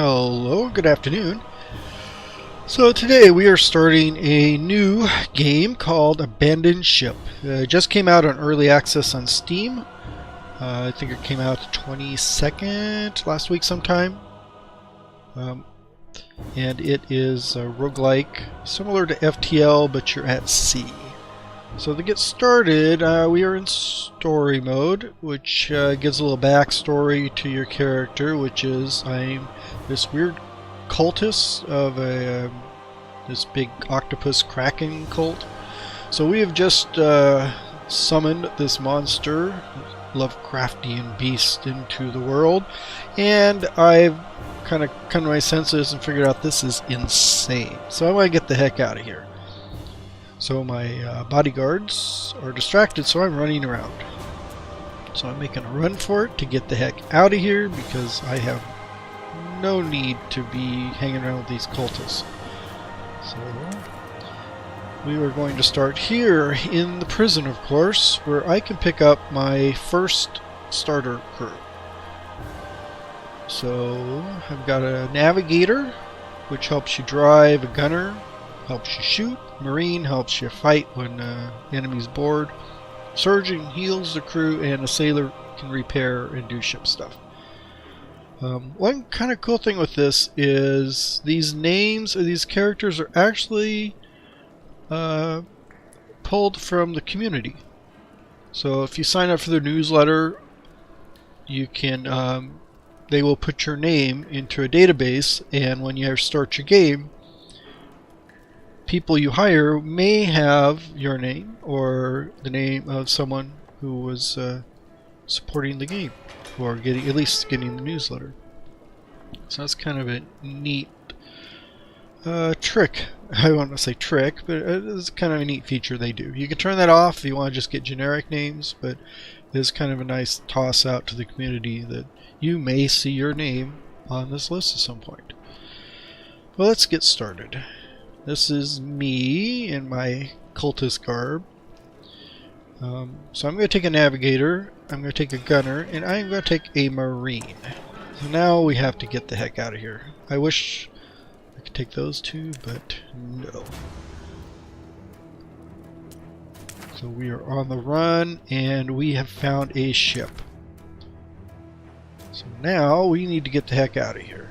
Hello, good afternoon. So today we are starting a new game called Abandoned Ship. It just came out on early access on Steam. I think it came out the 22nd last week sometime. And it is a roguelike, similar to FTL, but you're at sea. So to get started, we are in story mode, which gives a little backstory to your character, which is I'm this weird cultist of this big octopus kraken cult. So we have just summoned this monster, lovecraftian beast, into the world, and I've kind of come to my senses and figured out this is insane. So I want to get the heck out of here. So my bodyguards are distracted, so I'm running around. So I'm making a run for it to get the heck out of here because I have no need to be hanging around with these cultists. So we are going to start here in the prison, of course, where I can pick up my first starter crew. So I've got a navigator, which helps you drive, a gunner helps you shoot, marine helps you fight when enemy's bored, surgeon heals the crew, and a sailor can repair and do ship stuff. One kind of cool thing with this is these names of these characters are actually pulled from the community. So if you sign up for their newsletter, you can they will put your name into a database, and when you start your game, people you hire may have your name or the name of someone who was supporting the game, or at least getting the newsletter. So that's kind of a neat trick. I want to say trick, but it's kind of a neat feature they do. You can turn that off if you want to just get generic names, but it's kind of a nice toss out to the community that you may see your name on this list at some point. Well, let's get started. This is me in my cultist garb. So I'm going to take a navigator, I'm going to take a gunner, and I'm going to take a marine. So now we have to get the heck out of here. I wish I could take those two, but no. So we are on the run, and we have found a ship. So now we need to get the heck out of here.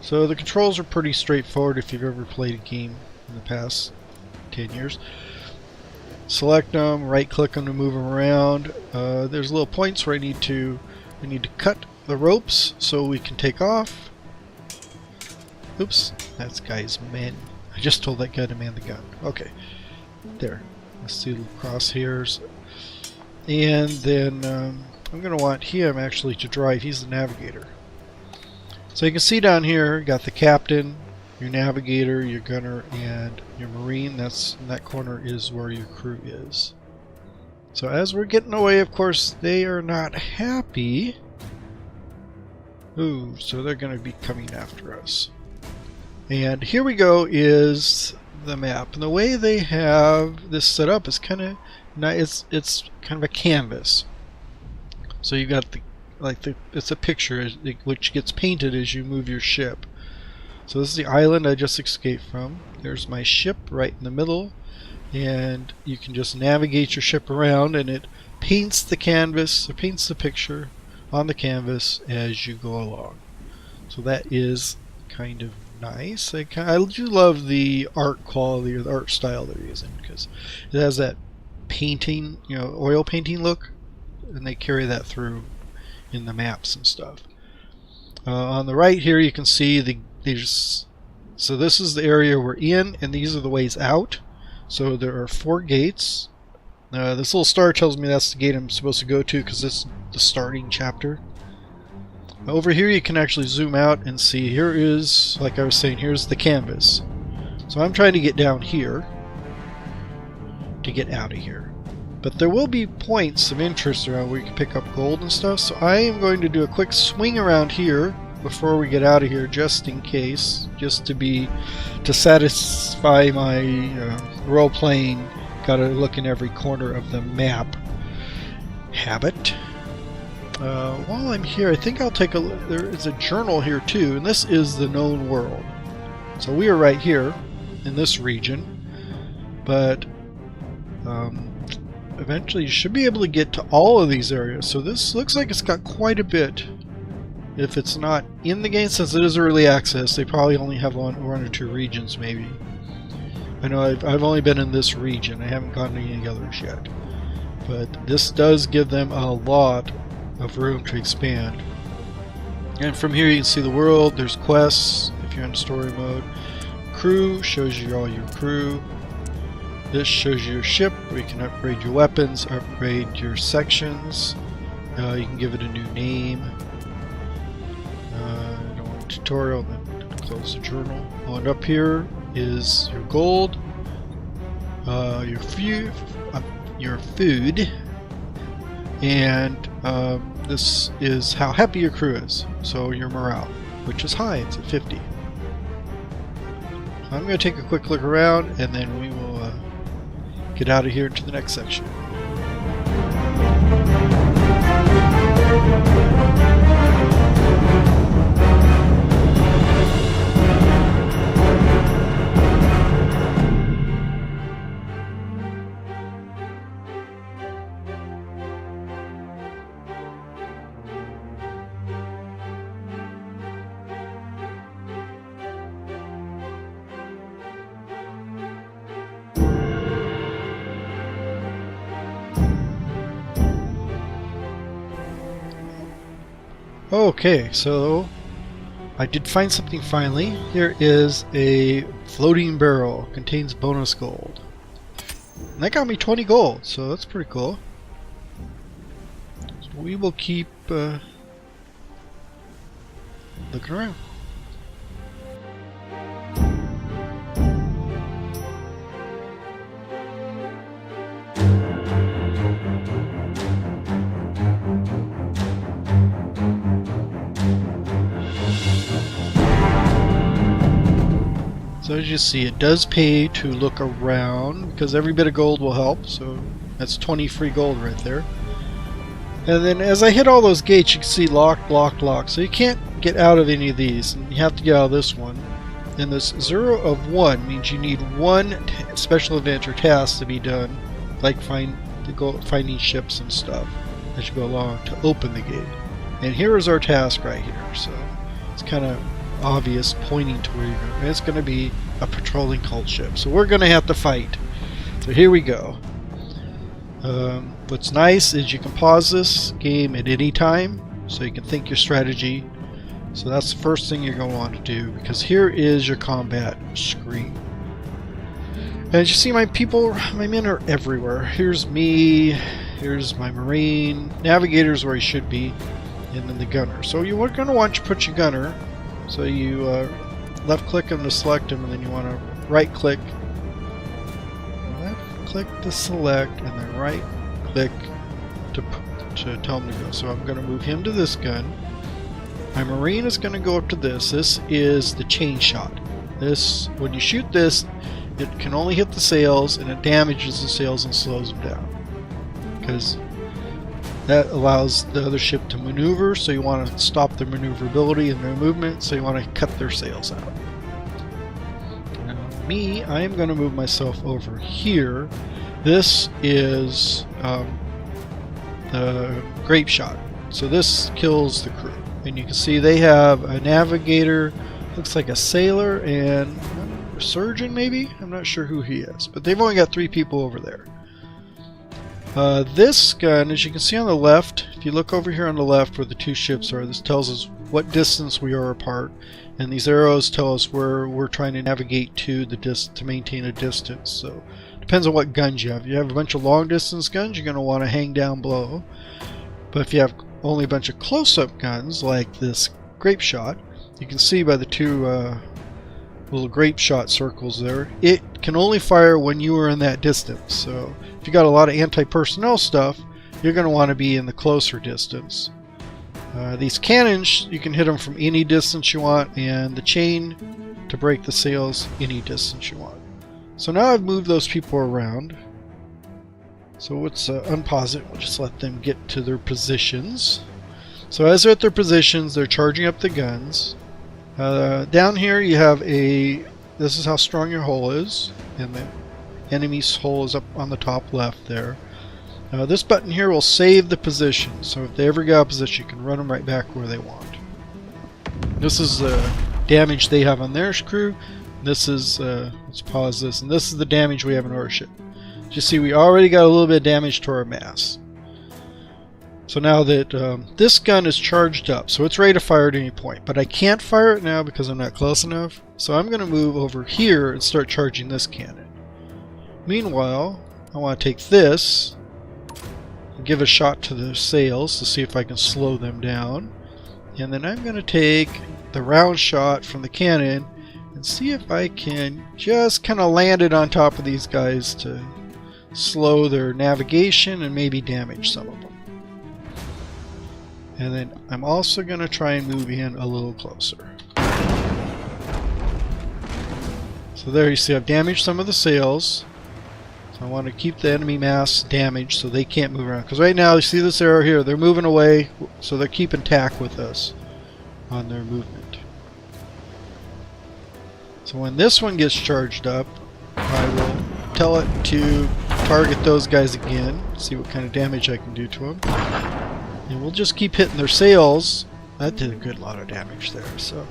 So the controls are pretty straightforward if you've ever played a game in the past 10 years. Select them, right click them to move them around. There's little points where we need to cut the ropes so we can take off. Oops, that's guy's man. I just told that guy to man the gun. Okay, there. Let's see the crosshairs. And then I'm going to want him actually to drive. He's the navigator. So you can see down here, got the captain, your navigator, your gunner, and your marine. That's in that corner is where your crew is. So as we're getting away, of course, they are not happy. Ooh, so they're going to be coming after us. And here we go is the map. And the way they have this set up is kind of nice. It's kind of a canvas. So you got it's a picture which gets painted as you move your ship. So this is the island I just escaped from. There's my ship right in the middle, and you can just navigate your ship around, and it paints the canvas, it paints the picture on the canvas as you go along. So that is kind of nice. I do love the art quality or the art style they're using, because it has that painting, oil painting look, and they carry that through in the maps and stuff. On the right here you can see so this is the area we're in, and these are the ways out. So there are 4 gates. This little star tells me that's the gate I'm supposed to go to because it's the starting chapter. Over here you can actually zoom out and see, here is, like I was saying, here's the canvas. So I'm trying to get down here to get out of here. But there will be points of interest around where you can pick up gold and stuff, so I am going to do a quick swing around here before we get out of here, just in case, just to satisfy my role-playing, gotta look in every corner of the map habit. While I'm here, I think I'll take a look. There is a journal here too, and this is the known world. So we are right here in this region, but eventually you should be able to get to all of these areas. So this looks like it's got quite a bit. If it's not in the game, since it is early access, they probably only have one or two regions maybe. I know I've only been in this region. I haven't gone to any others yet. But this does give them a lot of room to expand. And from here you can see the world. There's quests if you're in story mode. Crew shows you all your crew. This shows you your ship where you can upgrade your weapons, upgrade your sections. You can give it a new name. I don't want a tutorial, then close the journal. And up here is your gold, your food, and this is how happy your crew is. So your morale, which is high, it's at 50. So I'm going to take a quick look around, and then we will get out of here into the next section. Okay, so I did find something finally. Here is a floating barrel. Contains bonus gold. And that got me 20 gold, so that's pretty cool. So we will keep looking around. So as you see, it does pay to look around because every bit of gold will help. So that's 20 free gold right there. And then as I hit all those gates, you can see locked, locked, locked. So you can't get out of any of these, and you have to get out of this one. And this 0 of 1 means you need one special event or task to be done, like finding ships and stuff as you go along to open the gate. And here is our task right here. So it's kind of obvious, pointing to where you're going. And it's going to be a patrolling cult ship. So we're going to have to fight. So here we go. What's nice is you can pause this game at any time, so you can think your strategy. So that's the first thing you're going to want to do, because here is your combat screen. And as you see, my men are everywhere. Here's me, here's my marine, navigator's where he should be, and then the gunner. So you're going to want to put your gunner. So you left click him to select him, and then you want to right click to select, and then right click to tell him to go. So I'm going to move him to this gun. My marine is going to go up to this. This is the chain shot. This, when you shoot this, it can only hit the sails, and it damages the sails and slows them down, because that allows the other ship to maneuver, so you want to stop their maneuverability and their movement, so you want to cut their sails out. Now, me, I am going to move myself over here. This is the grape shot. So this kills the crew. And you can see they have a navigator, looks like a sailor, and a surgeon maybe? I'm not sure who he is. But they've only got 3 people over there. This gun, as you can see on the left, if you look over here on the left where the 2 ships are, this tells us what distance we are apart, and these arrows tell us where we're trying to navigate to maintain a distance. So depends on what guns you have. If you have a bunch of long distance guns, you're going to want to hang down below. But if you have only a bunch of close-up guns like this grape shot, you can see by the 2 little grape shot circles there, it can only fire when you are in that distance. So if you got a lot of anti-personnel stuff, you're going to want to be in the closer distance. These cannons, you can hit them from any distance you want, and the chain to break the sails any distance you want. So now I've moved those people around. So let's unpause it. We'll just let them get to their positions. So as they're at their positions, they're charging up the guns. Down here you have this is how strong your hull is, and the enemy's hull is up on the top left there. This button here will save the position, so if they ever get out of position, you can run them right back where they want. This is the damage they have on their crew. This is, let's pause this, and this is the damage we have in our ship. You see, we already got a little bit of damage to our mass. So now that this gun is charged up, so it's ready to fire at any point, but I can't fire it now because I'm not close enough. So I'm going to move over here and start charging this cannon. Meanwhile, I want to take this and give a shot to the sails to see if I can slow them down. And then I'm going to take the round shot from the cannon and see if I can just kind of land it on top of these guys to slow their navigation and maybe damage some of them. And then I'm also going to try and move in a little closer. So there you see I've damaged some of the sails. So I want to keep the enemy mass damaged so they can't move around. Because right now you see this arrow here, they're moving away, so they're keeping tack with us on their movement. So when this one gets charged up, I will tell it to target those guys again, see what kind of damage I can do to them. And we'll just keep hitting their sails. That did a good lot of damage there. So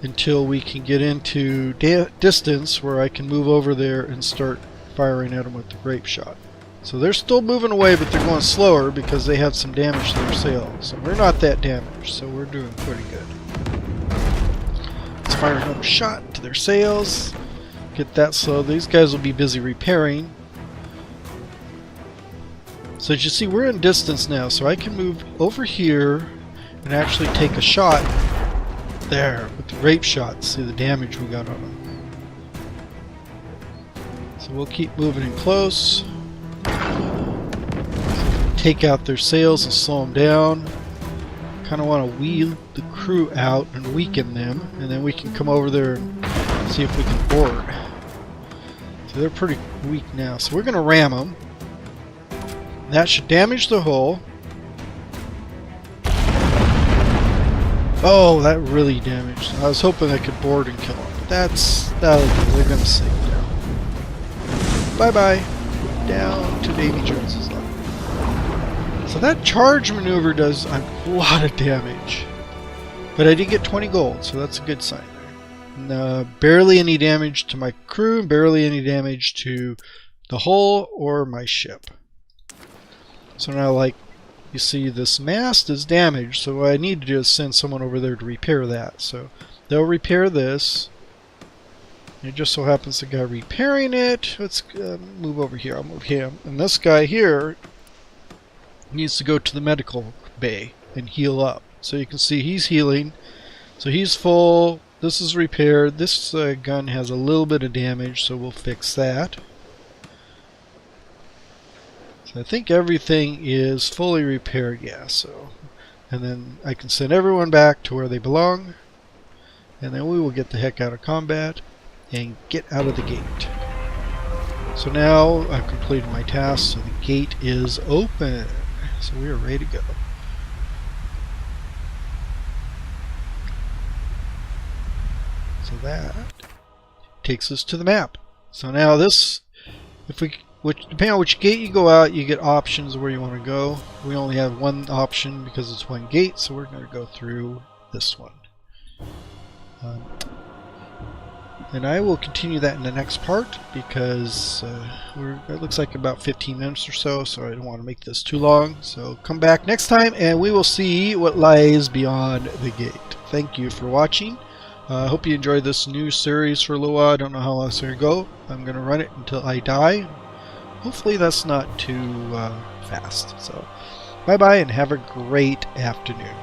until we can get into distance where I can move over there and start firing at them with the grape shot. So they're still moving away, but they're going slower because they have some damage to their sails. And we're not that damaged, so we're doing pretty good. Let's fire another shot to their sails. Get that slow. These guys will be busy repairing. So as you see, we're in distance now, so I can move over here and actually take a shot there with the grape shot. See the damage we got on them. So we'll keep moving in close. Take out their sails and slow them down. Kind of want to wheel the crew out and weaken them, and then we can come over there and see if we can board. So they're pretty weak now, so we're going to ram them. That should damage the hull. Oh, that really damaged. I was hoping I could board and kill them, but they're gonna sink down. Bye bye. Down to Davy Jones's level. So that charge maneuver does a lot of damage, but I did get 20 gold, so that's a good sign there. And, barely any damage to my crew, barely any damage to the hull or my ship. So now, like, you see this mast is damaged, so what I need to do is send someone over there to repair that. So they'll repair this. It just so happens the guy repairing it, let's move over here, I'll move him. And this guy here needs to go to the medical bay and heal up. So you can see he's healing. So he's full, this is repaired. This gun has a little bit of damage, so we'll fix that. I think everything is fully repaired, yeah, so. And then I can send everyone back to where they belong. And then we will get the heck out of combat and get out of the gate. So now I've completed my task, so the gate is open. So we are ready to go. So that takes us to the map. So now this, depending on which gate you go out, you get options where you want to go. We only have one option because it's one gate, so we're going to go through this one. And I will continue that in the next part because it looks like about 15 minutes or so, so I don't want to make this too long. So come back next time and we will see what lies beyond the gate. Thank you for watching. I hope you enjoyed this new series for a little while. I don't know how long it's going to go. I'm going to run it until I die. Hopefully that's not too fast. So bye bye and have a great afternoon.